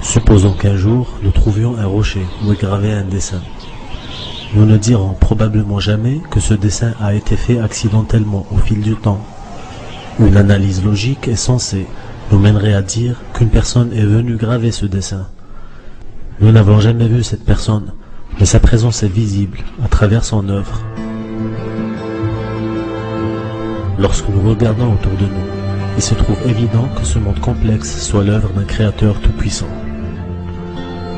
Supposons qu'un jour, nous trouvions un rocher où est gravé un dessin. Nous ne dirons probablement jamais que ce dessin a été fait accidentellement au fil du temps. Une analyse logique et sensée nous mènerait à dire qu'une personne est venue graver ce dessin. Nous n'avons jamais vu cette personne, mais sa présence est visible à travers son œuvre. Lorsque nous regardons autour de nous, il se trouve évident que ce monde complexe soit l'œuvre d'un créateur tout-puissant.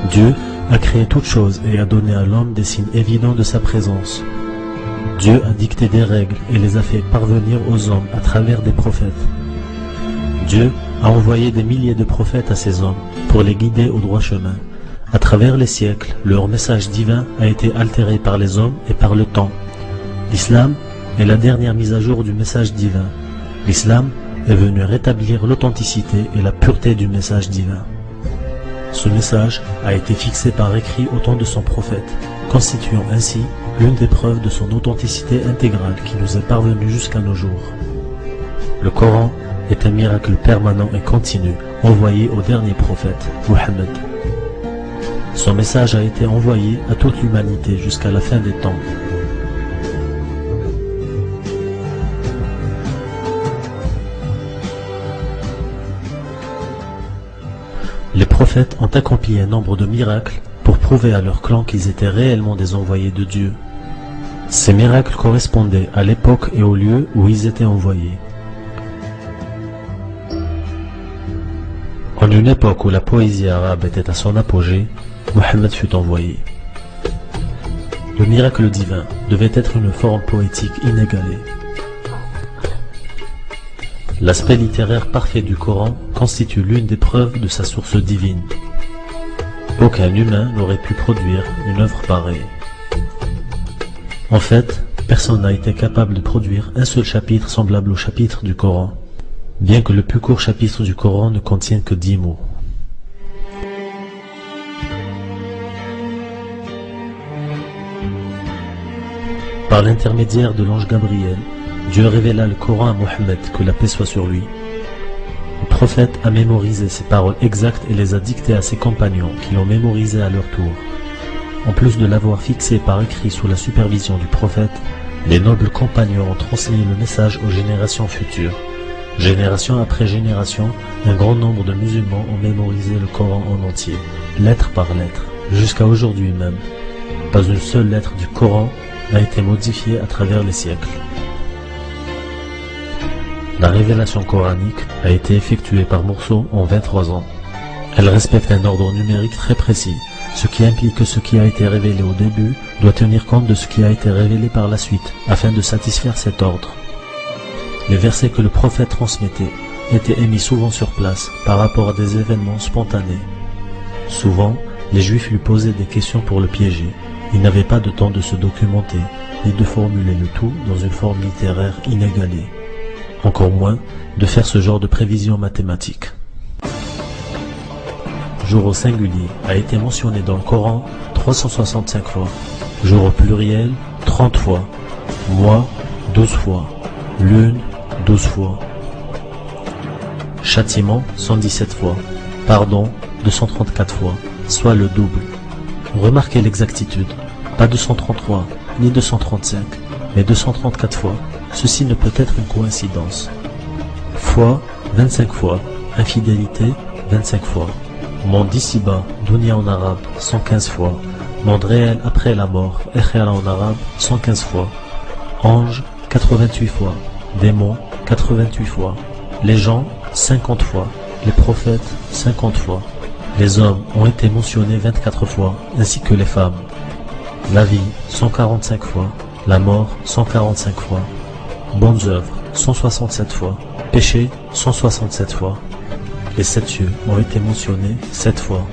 Dieu a créé toutes choses et a donné à l'homme des signes évidents de sa présence. Dieu a dicté des règles et les a fait parvenir aux hommes à travers des prophètes. Dieu a envoyé des milliers de prophètes à ces hommes pour les guider au droit chemin. À travers les siècles, leur message divin a été altéré par les hommes et par le temps. L'islam est la dernière mise à jour du message divin. L'islam est venu rétablir l'authenticité et la pureté du message divin. Ce message a été fixé par écrit au temps de son prophète, constituant ainsi l'une des preuves de son authenticité intégrale qui nous est parvenue jusqu'à nos jours. Le Coran est un miracle permanent et continu envoyé au dernier prophète, Mohammed. Son message a été envoyé à toute l'humanité jusqu'à la fin des temps. Les prophètes ont accompli un nombre de miracles pour prouver à leur clan qu'ils étaient réellement des envoyés de Dieu. Ces miracles correspondaient à l'époque et au lieu où ils étaient envoyés. En une époque où la poésie arabe était à son apogée, Mohammed fut envoyé. Le miracle divin devait être une forme poétique inégalée. L'aspect littéraire parfait du Coran constitue l'une des preuves de sa source divine. Aucun humain n'aurait pu produire une œuvre pareille. En fait, personne n'a été capable de produire un seul chapitre semblable au chapitre du Coran, bien que le plus court chapitre du Coran ne contienne que 10 mots. Par l'intermédiaire de l'ange Gabriel, Dieu révéla le Coran à Mohammed, que la paix soit sur lui. Le prophète a mémorisé ses paroles exactes et les a dictées à ses compagnons, qui l'ont mémorisé à leur tour. En plus de l'avoir fixé par écrit sous la supervision du prophète, les nobles compagnons ont transmis le message aux générations futures. Génération après génération, un grand nombre de musulmans ont mémorisé le Coran en entier, lettre par lettre, jusqu'à aujourd'hui même. Pas une seule lettre du Coran n'a été modifiée à travers les siècles. La révélation coranique a été effectuée par morceaux en 23 ans. Elle respecte un ordre numérique très précis, ce qui implique que ce qui a été révélé au début doit tenir compte de ce qui a été révélé par la suite, afin de satisfaire cet ordre. Les versets que le prophète transmettait étaient émis souvent sur place par rapport à des événements spontanés. Souvent, les Juifs lui posaient des questions pour le piéger. Ils n'avaient pas de temps de se documenter, ni de formuler le tout dans une forme littéraire inégalée. Encore moins de faire ce genre de prévision mathématique. Jour au singulier a été mentionné dans le Coran 365 fois, jour au pluriel 30 fois, mois 12 fois, lune 12 fois, châtiment 117 fois, pardon 234 fois, soit le double. Remarquez l'exactitude, pas 233 ni 235, mais 234 fois. Ceci ne peut être une coïncidence. Foi, 25 fois. Infidélité, 25 fois. Monde d'ici-bas, dunya en arabe, 115 fois. Monde réel après la mort, akhira en arabe, 115 fois. Ange, 88 fois. Démon, 88 fois. Les gens, 50 fois. Les prophètes, 50 fois. Les hommes ont été mentionnés 24 fois, ainsi que les femmes. La vie, 145 fois. La mort, 145 fois. Bonnes œuvres, 167 fois. Péché, 167 fois. Les 7 cieux ont été mentionnés 7 fois.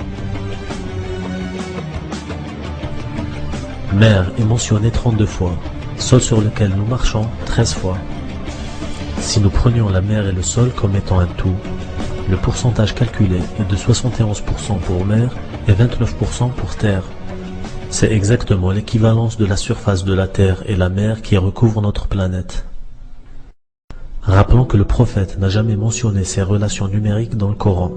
Mer est mentionné 32 fois. Sol sur lequel nous marchons 13 fois. Si nous prenions la mer et le sol comme étant un tout, le pourcentage calculé est de 71% pour mer et 29% pour terre. C'est exactement l'équivalence de la surface de la terre et la mer qui recouvre notre planète. Rappelons que le prophète n'a jamais mentionné ces relations numériques dans le Coran.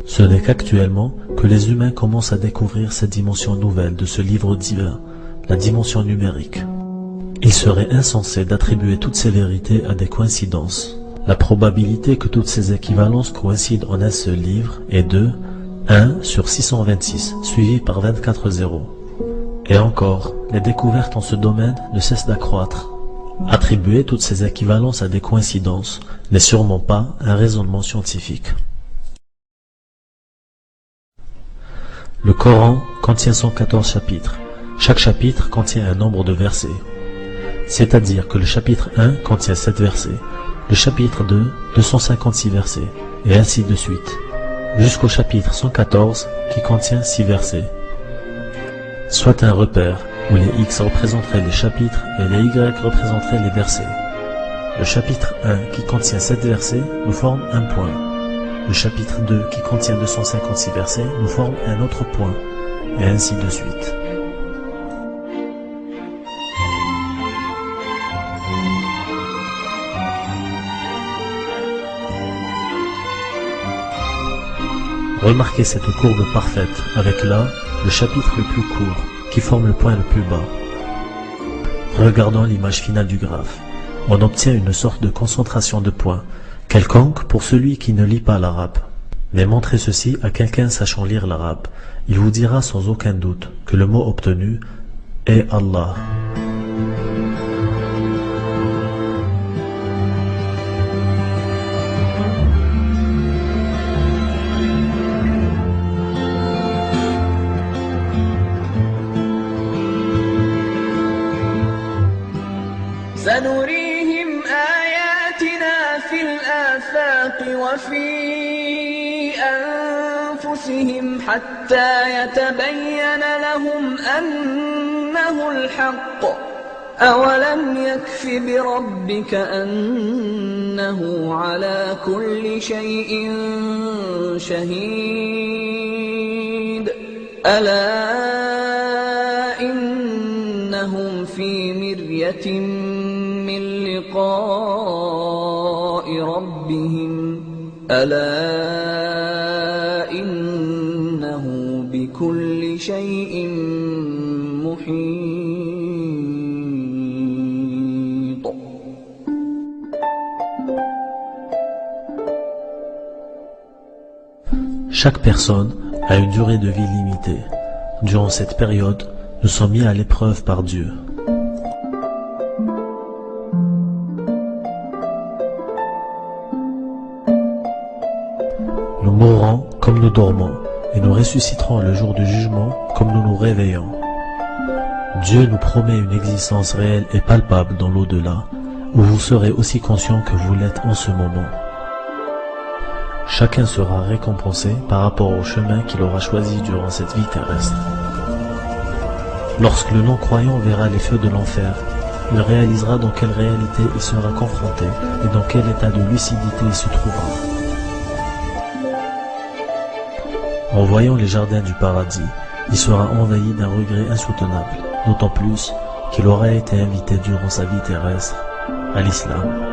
Ce n'est qu'actuellement que que les humains commencent à découvrir cette dimension nouvelle de ce livre divin, la dimension numérique. Il serait insensé d'attribuer toutes ces vérités à des coïncidences. La probabilité que toutes ces équivalences coïncident en un seul livre est de 1 sur 626, suivi par 24 zéros. Et encore, les découvertes en ce domaine ne cessent d'accroître. Attribuer toutes ces équivalences à des coïncidences n'est sûrement pas un raisonnement scientifique. Le Coran contient 114 chapitres. Chaque chapitre contient un nombre de versets. C'est-à-dire que le chapitre 1 contient 7 versets, le chapitre 2, 256 versets, et ainsi de suite, jusqu'au chapitre 114 qui contient 6 versets. Soit un repère où les X représenteraient les chapitres et les Y représenteraient les versets. Le chapitre 1 qui contient 7 versets nous forme un point. Le chapitre 2 qui contient 256 versets nous forme un autre point, et ainsi de suite. Remarquez cette courbe parfaite, avec là, le chapitre le plus court, qui forme le point le plus bas. Regardons l'image finale du graphe. On obtient une sorte de concentration de points, quelconque pour celui qui ne lit pas l'arabe. Mais montrez ceci à quelqu'un sachant lire l'arabe. Il vous dira sans aucun doute que le mot obtenu est Allah. سنريهم آياتنا في الآفاق وفي أنفسهم حتى يتبين لهم أنه الحق أولم يكف بربك أنه على كل شيء شهيد ألا إنهم في مرية من لقاء ربهم ألا إنه بكل شيء محيط. Chaque personne a une durée de vie limitée. Durant cette période, nous sommes mis à l'épreuve par Dieu. Nous mourrons comme nous dormons, et nous ressusciterons le jour du jugement comme nous nous réveillons. Dieu nous promet une existence réelle et palpable dans l'au-delà, où vous serez aussi conscient que vous l'êtes en ce moment. Chacun sera récompensé par rapport au chemin qu'il aura choisi durant cette vie terrestre. Lorsque le non-croyant verra les feux de l'enfer, il réalisera dans quelle réalité il sera confronté et dans quel état de lucidité il se trouvera. En voyant les jardins du paradis, il sera envahi d'un regret insoutenable, d'autant plus qu'il aura été invité durant sa vie terrestre à l'islam.